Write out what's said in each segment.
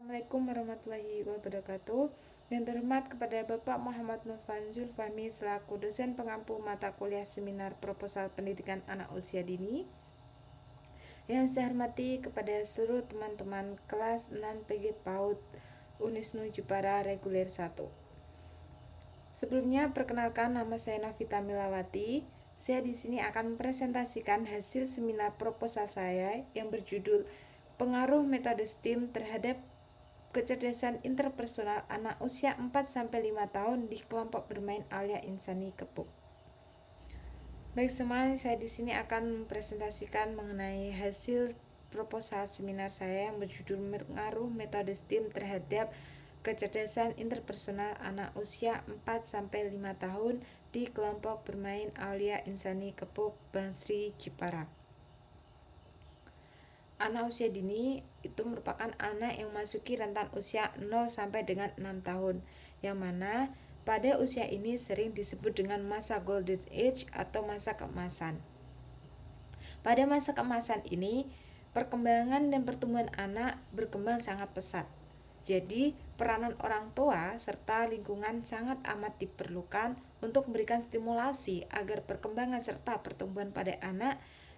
Assalamualaikum warahmatullahi wabarakatuh. Yang terhormat kepada Bapak Muhammad Nufan Zulfahmi selaku dosen pengampu mata kuliah seminar proposal pendidikan anak usia dini. Yang saya hormati kepada seluruh teman-teman kelas 6 PG PAUD Unisnu Jepara Reguler 1. Sebelumnya perkenalkan, nama saya Novita Milawati. Saya di sini akan mempresentasikan hasil seminar proposal saya yang berjudul Pengaruh Metode STEAM terhadap kecerdasan interpersonal anak usia 4-5 tahun di kelompok bermain Alia Insani Kepuk. Baik semuanya, saya di sini akan mempresentasikan mengenai hasil proposal seminar saya yang berjudul Pengaruh Metode STEAM terhadap kecerdasan interpersonal anak usia 4-5 tahun di kelompok bermain Alia Insani Kepuk, Bangsri, Jepara. Anak usia dini itu merupakan anak yang memasuki rentan usia 0 sampai dengan 6 tahun, yang mana pada usia ini sering disebut dengan masa golden age atau masa keemasan. Pada masa keemasan ini, perkembangan dan pertumbuhan anak berkembang sangat pesat. Jadi, peranan orang tua serta lingkungan sangat amat diperlukan untuk memberikan stimulasi agar perkembangan serta pertumbuhan pada anak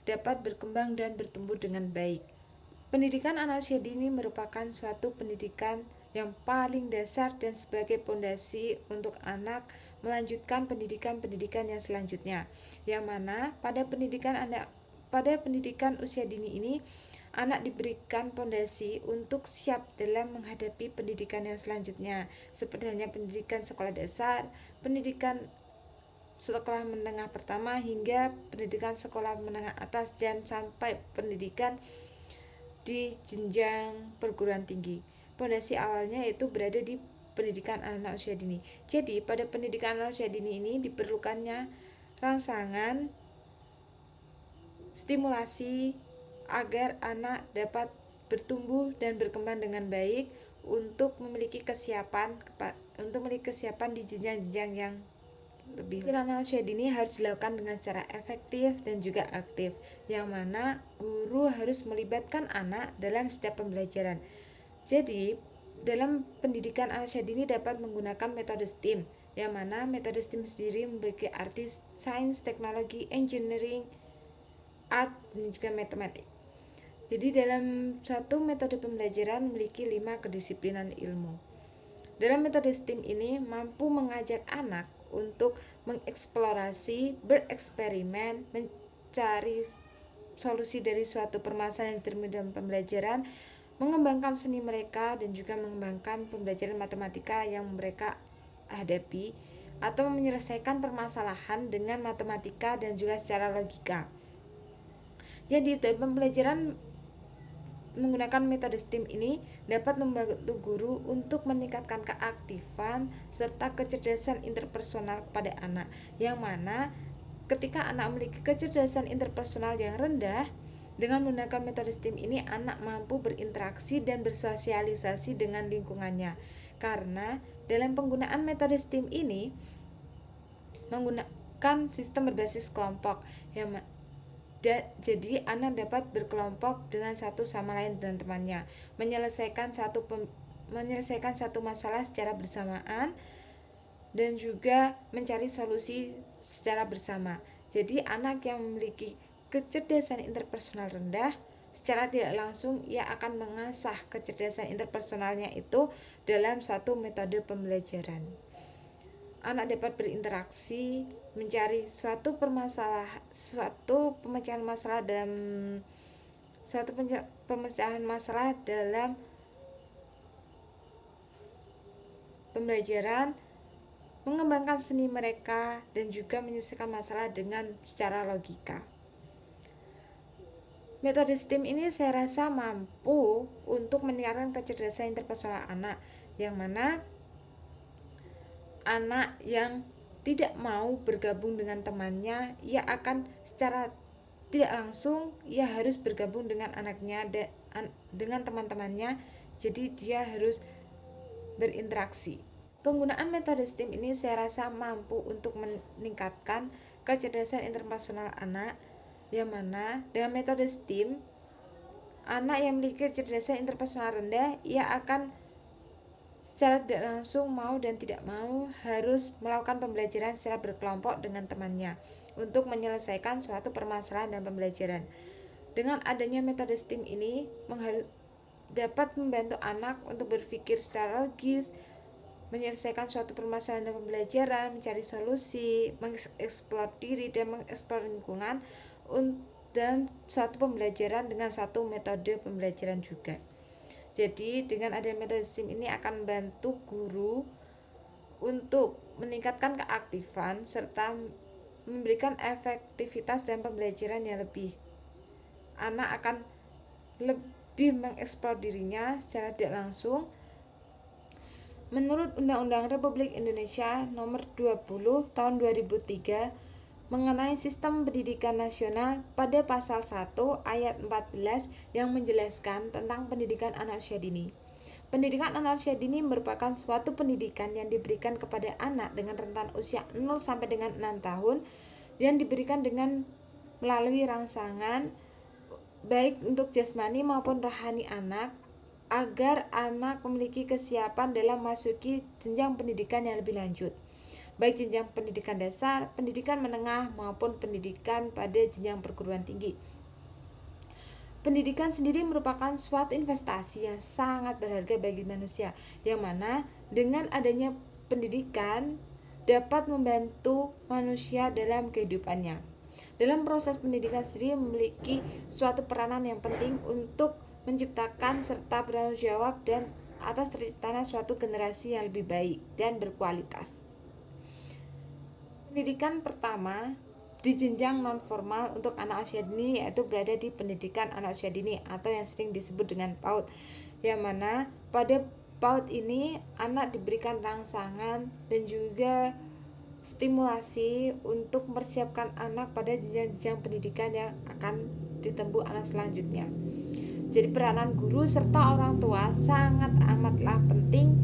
dapat berkembang dan bertumbuh dengan baik. Pendidikan anak usia dini merupakan suatu pendidikan yang paling dasar dan sebagai pondasi untuk anak melanjutkan pendidikan yang selanjutnya, yang mana pada pendidikan usia dini ini anak diberikan pondasi untuk siap dalam menghadapi pendidikan yang selanjutnya, seperti halnya pendidikan sekolah dasar, pendidikan sekolah menengah pertama hingga pendidikan sekolah menengah atas dan sampai pendidikan di jenjang perguruan tinggi. Pondasi awalnya itu berada di pendidikan anak usia dini. Jadi pada pendidikan anak usia dini ini diperlukannya rangsangan stimulasi agar anak dapat bertumbuh dan berkembang dengan baik untuk memiliki kesiapan di jenjang-jenjang yang lebih. Anak usia dini harus dilakukan dengan cara efektif dan juga aktif, yang mana guru harus melibatkan anak dalam setiap pembelajaran. Jadi, dalam pendidikan anak usia dini dapat menggunakan metode STEAM, yang mana metode STEAM sendiri memiliki arti sains, teknologi, engineering, art, dan juga matematik. Jadi dalam satu metode pembelajaran memiliki 5 kedisiplinan ilmu. Dalam metode STEAM ini mampu mengajak anak untuk mengeksplorasi, bereksperimen, mencari solusi dari suatu permasalahan yang diterima dalam pembelajaran, mengembangkan seni mereka, dan juga mengembangkan pembelajaran matematika yang mereka hadapi, atau menyelesaikan permasalahan dengan matematika dan juga secara logika. Jadi dalam pembelajaran menggunakan metode STEAM ini dapat membantu guru untuk meningkatkan keaktifan serta kecerdasan interpersonal kepada anak, yang mana ketika anak memiliki kecerdasan interpersonal yang rendah, dengan menggunakan metode STEAM ini anak mampu berinteraksi dan bersosialisasi dengan lingkungannya. Karena dalam penggunaan metode STEAM ini menggunakan sistem berbasis kelompok, yang jadi anak dapat berkelompok dengan satu sama lain dengan temannya, menyelesaikan satu masalah secara bersamaan dan juga mencari solusi secara bersama. Jadi anak yang memiliki kecerdasan interpersonal rendah, secara tidak langsung ia akan mengasah kecerdasan interpersonalnya itu dalam satu metode pembelajaran. Anak dapat berinteraksi, mencari suatu pemecahan masalah dalam pembelajaran, mengembangkan seni mereka, dan juga menyelesaikan masalah dengan secara logika. Metode STEAM ini saya rasa mampu untuk meningkatkan kecerdasan interpersonal anak, yang mana anak yang tidak mau bergabung dengan temannya, ia akan secara tidak langsung ia harus bergabung dengan dengan teman-temannya. Jadi dia harus berinteraksi. Penggunaan metode STEAM ini saya rasa mampu untuk meningkatkan kecerdasan interpersonal anak, yang mana dengan metode STEAM anak yang memiliki kecerdasan interpersonal rendah, ia akan secara tidak langsung mau dan tidak mau harus melakukan pembelajaran secara berkelompok dengan temannya untuk menyelesaikan suatu permasalahan dalam pembelajaran. Dengan adanya metode STEAM ini dapat membantu anak untuk berpikir secara logis, menyelesaikan suatu permasalahan dalam pembelajaran, mencari solusi, mengeksplor diri dan mengeksplor lingkungan dalam satu pembelajaran dengan satu metode pembelajaran juga. Jadi dengan adanya metode STEAM ini akan membantu guru untuk meningkatkan keaktifan serta memberikan efektivitas dalam pembelajaran yang lebih. Anak akan lebih mengeksplor dirinya secara tidak langsung. Menurut Undang-Undang Republik Indonesia Nomor 20 Tahun 2003 mengenai Sistem Pendidikan Nasional, pada pasal 1 ayat 14 yang menjelaskan tentang pendidikan anak usia dini. Pendidikan anak usia dini merupakan suatu pendidikan yang diberikan kepada anak dengan rentan usia 0 sampai dengan 6 tahun yang diberikan dengan melalui rangsangan baik untuk jasmani maupun rohani anak, agar anak memiliki kesiapan dalam masuki jenjang pendidikan yang lebih lanjut, baik jenjang pendidikan dasar, pendidikan menengah, maupun pendidikan pada jenjang perguruan tinggi. Pendidikan sendiri merupakan suatu investasi yang sangat berharga bagi manusia, yang mana dengan adanya pendidikan dapat membantu manusia dalam kehidupannya. Dalam proses pendidikan sendiri memiliki suatu peranan yang penting untuk menciptakan serta bertanggung jawab dan atas terciptanya suatu generasi yang lebih baik dan berkualitas. Pendidikan pertama di jenjang non formal untuk anak usia dini yaitu berada di pendidikan anak usia dini atau yang sering disebut dengan PAUD, yang mana pada PAUD ini anak diberikan rangsangan dan juga stimulasi untuk mempersiapkan anak pada jenjang-jenjang pendidikan yang akan ditempuh anak selanjutnya. Jadi peranan guru serta orang tua sangat amatlah penting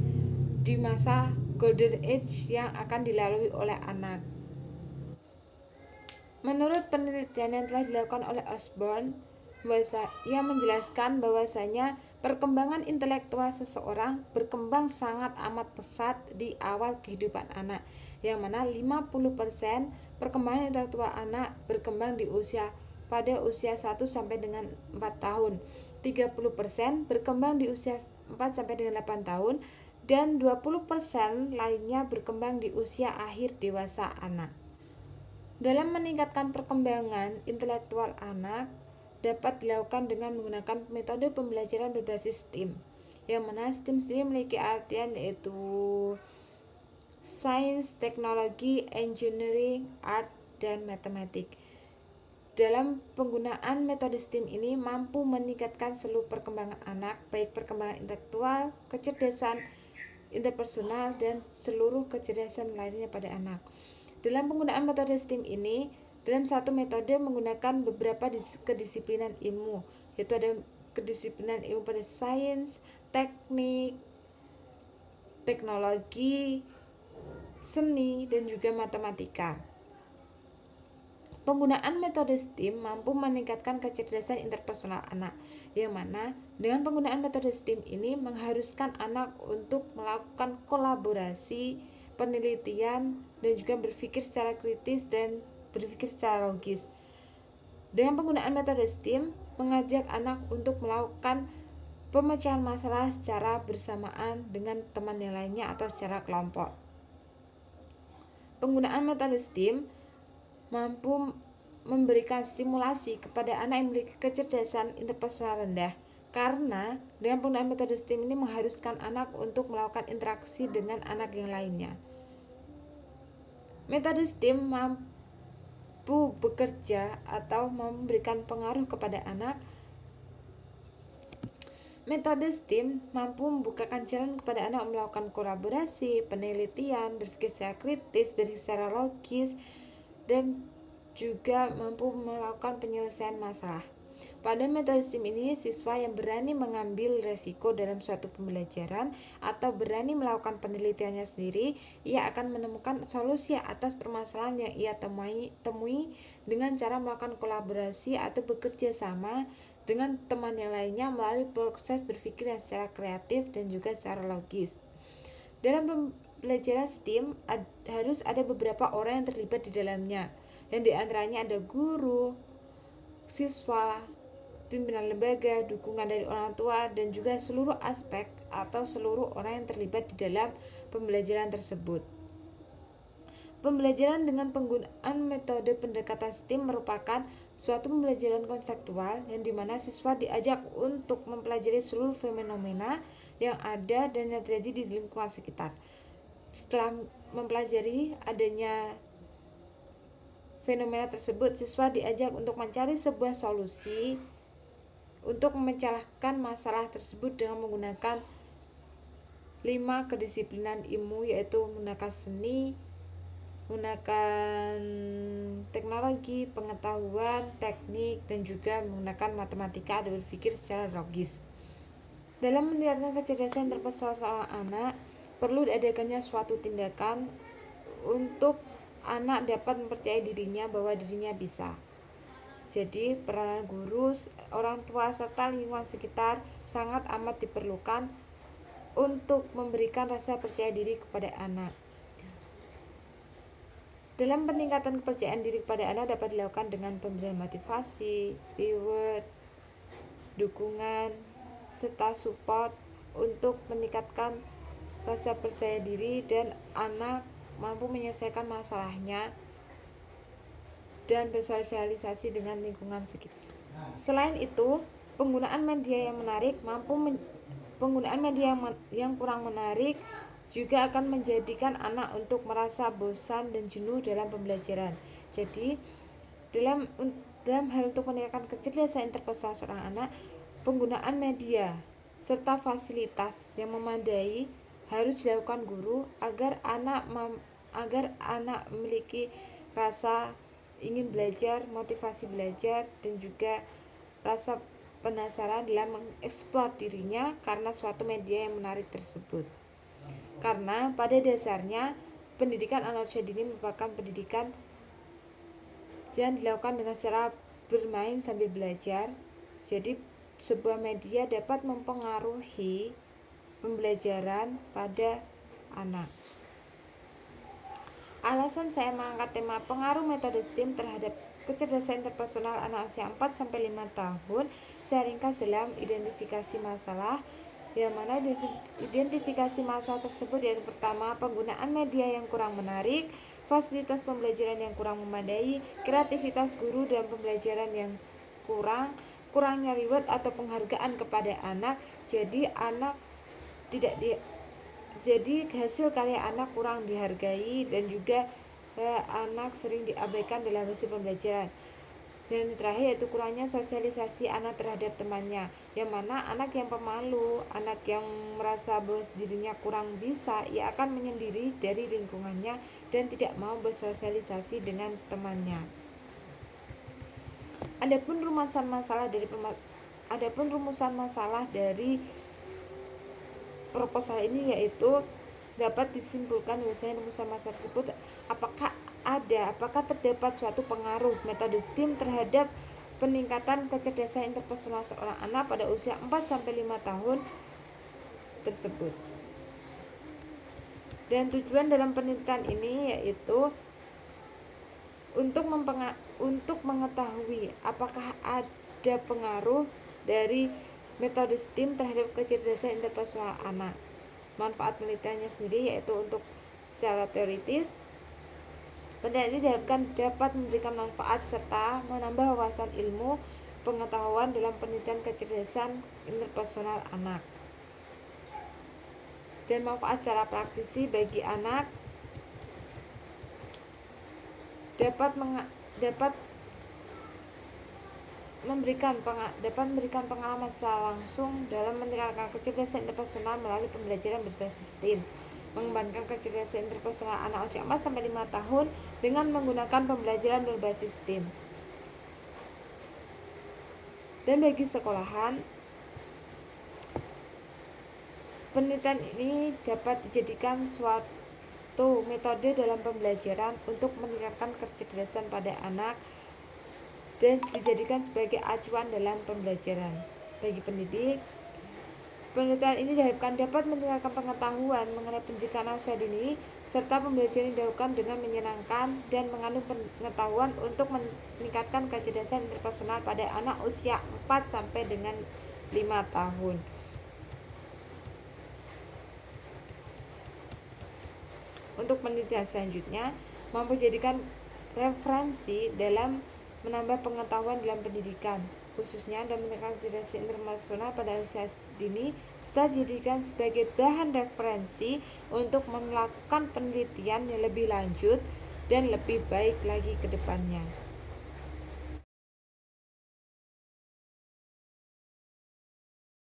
di masa golden age yang akan dilalui oleh anak. Menurut penelitian yang telah dilakukan oleh Osborne, ia menjelaskan bahwasanya perkembangan intelektual seseorang berkembang sangat amat pesat di awal kehidupan anak, yang mana 50% perkembangan intelektual anak berkembang pada usia 1 sampai dengan 4 tahun. 30% berkembang di usia 4 sampai dengan 8 tahun dan 20% lainnya berkembang di usia akhir dewasa anak. Dalam meningkatkan perkembangan intelektual anak dapat dilakukan dengan menggunakan metode pembelajaran berbasis STEAM, yang mana STEAM sendiri memiliki artian yaitu Science, Teknologi, Engineering, Art, dan Matematik. Dalam penggunaan metode STEAM ini mampu meningkatkan seluruh perkembangan anak, baik perkembangan intelektual, kecerdasan interpersonal, dan seluruh kecerdasan lainnya pada anak. Dalam penggunaan metode STEAM ini, dalam satu metode menggunakan beberapa kedisiplinan ilmu, yaitu ada kedisiplinan ilmu pada sains, teknik, teknologi, seni, dan juga matematika. Penggunaan metode STEAM mampu meningkatkan kecerdasan interpersonal anak, yang mana dengan penggunaan metode STEAM ini mengharuskan anak untuk melakukan kolaborasi, penelitian, dan juga berpikir secara kritis dan berpikir secara logis. Dengan penggunaan metode STEAM mengajak anak untuk melakukan pemecahan masalah secara bersamaan dengan teman yang lainnya atau secara kelompok. Penggunaan metode STEAM mampu memberikan stimulasi kepada anak yang memiliki kecerdasan interpersonal rendah, karena dengan penggunaan metode STEAM ini mengharuskan anak untuk melakukan interaksi dengan anak yang lainnya. Metode STEAM mampu bekerja atau memberikan pengaruh kepada anak. Metode STEAM mampu membukakan jalan kepada anak melakukan kolaborasi, penelitian, berpikir secara kritis, berpikir secara logis, dan juga mampu melakukan penyelesaian masalah. Pada metode STEAM ini, siswa yang berani mengambil resiko dalam suatu pembelajaran atau berani melakukan penelitiannya sendiri, ia akan menemukan solusi atas permasalahan yang ia temui dengan cara melakukan kolaborasi atau bekerja sama dengan teman yang lainnya melalui proses berpikir yang secara kreatif dan juga secara logis. Dalam pembelajaran STEAM harus ada beberapa orang yang terlibat di dalamnya, yang diantaranya ada guru, siswa, pimpinan lembaga, dukungan dari orang tua, dan juga seluruh aspek atau seluruh orang yang terlibat di dalam pembelajaran tersebut. Pembelajaran dengan penggunaan metode pendekatan STEAM merupakan suatu pembelajaran konseptual yang dimana siswa diajak untuk mempelajari seluruh fenomena yang ada dan yang terjadi di lingkungan sekitar. Setelah mempelajari adanya fenomena tersebut, siswa diajak untuk mencari sebuah solusi untuk memecahkan masalah tersebut dengan menggunakan 5 kedisiplinan ilmu, yaitu menggunakan seni, menggunakan teknologi, pengetahuan, teknik, dan juga menggunakan matematika dan berpikir secara logis. Dalam meningkatkan kecerdasan interpersonal seorang anak, perlu diadakannya suatu tindakan untuk anak dapat mempercayai dirinya bahwa dirinya bisa. Jadi, peranan guru, orang tua, serta lingkungan sekitar sangat amat diperlukan untuk memberikan rasa percaya diri kepada anak. Dalam peningkatan kepercayaan diri kepada anak dapat dilakukan dengan pemberian motivasi, reward, dukungan, serta support untuk meningkatkan rasa percaya diri dan anak mampu menyelesaikan masalahnya dan bersosialisasi dengan lingkungan sekitar. Selain itu, penggunaan media yang menarik penggunaan media yang kurang menarik juga akan menjadikan anak untuk merasa bosan dan jenuh dalam pembelajaran. Jadi, dalam hal untuk meningkatkan kecerdasan interpersonal seorang anak, penggunaan media serta fasilitas yang memadai harus dilakukan guru agar anak memiliki rasa ingin belajar, motivasi belajar, dan juga rasa penasaran dalam mengeksplor dirinya karena suatu media yang menarik tersebut. Karena pada dasarnya pendidikan anak usia dini merupakan pendidikan yang dilakukan dengan cara bermain sambil belajar. Jadi sebuah media dapat mempengaruhi pembelajaran pada anak. Alasan saya mengangkat tema pengaruh metode STEAM terhadap kecerdasan interpersonal anak usia 4-5 tahun saya ringkas dalam identifikasi masalah, yang mana identifikasi masalah tersebut yaitu pertama, penggunaan media yang kurang menarik, fasilitas pembelajaran yang kurang memadai, kreativitas guru dan pembelajaran yang kurangnya reward atau penghargaan kepada anak. Jadi hasil karya anak kurang dihargai dan juga anak sering diabaikan dalam hasil pembelajaran. Dan yang terakhir yaitu kurangnya sosialisasi anak terhadap temannya, yang mana anak yang pemalu, anak yang merasa bahwa dirinya kurang bisa, ia akan menyendiri dari lingkungannya dan tidak mau bersosialisasi dengan temannya. Adapun rumusan masalah dari proposal ini yaitu dapat disimpulkan bahwasanya rumusan masalah tersebut apakah terdapat suatu pengaruh metode STEAM terhadap peningkatan kecerdasan interpersonal seorang anak pada usia 4-5 tahun tersebut. Dan tujuan dalam penelitian ini yaitu untuk mengetahui apakah ada pengaruh dari metode STEAM terhadap kecerdasan interpersonal anak. Manfaat penelitiannya sendiri yaitu untuk secara teoritis, penelitian ini diharapkan dapat memberikan manfaat serta menambah wawasan ilmu pengetahuan dalam penelitian kecerdasan interpersonal anak. Dan manfaat secara praktisi bagi anak dapat memberikan pengalaman secara langsung dalam meningkatkan kecerdasan interpersonal melalui pembelajaran berbasis STEAM, mengembangkan kecerdasan interpersonal anak usia 4-5 tahun dengan menggunakan pembelajaran berbasis STEAM. Dan bagi sekolahan, penelitian ini dapat dijadikan suatu metode dalam pembelajaran untuk meningkatkan kecerdasan pada anak dan dijadikan sebagai acuan dalam pembelajaran. Bagi pendidik, penelitian ini diharapkan dapat meningkatkan pengetahuan mengenai pendidikan usia dini, serta pembelajaran dilakukan dengan menyenangkan dan mengandung pengetahuan untuk meningkatkan kecerdasan interpersonal pada anak usia 4 sampai dengan 5 tahun. Untuk penelitian selanjutnya, mampu dijadikan referensi dalam menambah pengetahuan dalam pendidikan, khususnya dalam meningkatkan kecerdasan interpersonal pada usia dini, serta dijadikan sebagai bahan referensi untuk melakukan penelitian yang lebih lanjut dan lebih baik lagi ke depannya.